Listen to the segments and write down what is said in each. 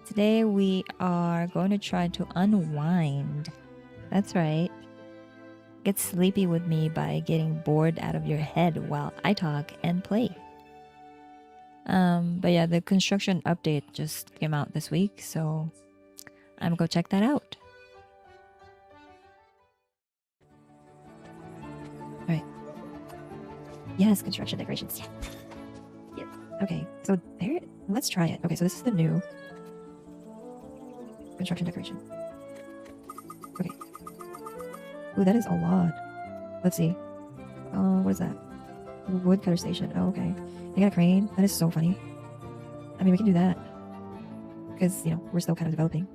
Today we are going to try to unwind. That's right. Get sleepy with me by getting bored out of your head while I talk and play. But yeah, the construction update just came out this week, so I'm gonna go check that out. Alright. Yes, construction decorations. Yeah. Yes. Okay, so there, let's try it. Okay, so this is the new construction decoration. Okay. Ooh, that is a lot. Let's see. What is that? Woodcutter station. Oh, okay. They got a crane. That is so funny. I mean, we can do that. Because, we're still kind of developing.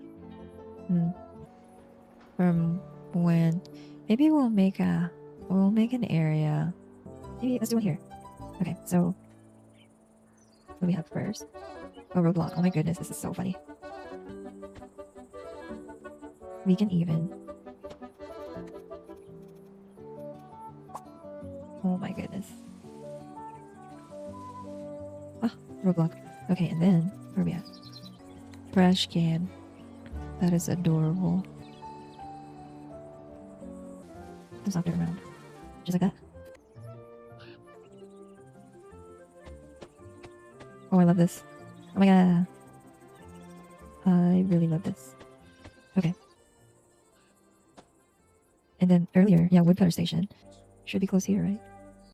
From when... Maybe we'll make an area. Maybe, let's do it here. Okay, so... What do we have first? Oh, roadblock. Oh my goodness, this is so funny. We can even... Oh my goodness. Ah, roadblock. Okay, and then, where are we at? Trash can. That is adorable. Just knocked it around. Just like that. Oh, I love this. Oh my god. I really love this. Okay. And then earlier, yeah, woodcutter station. Should be close here, right?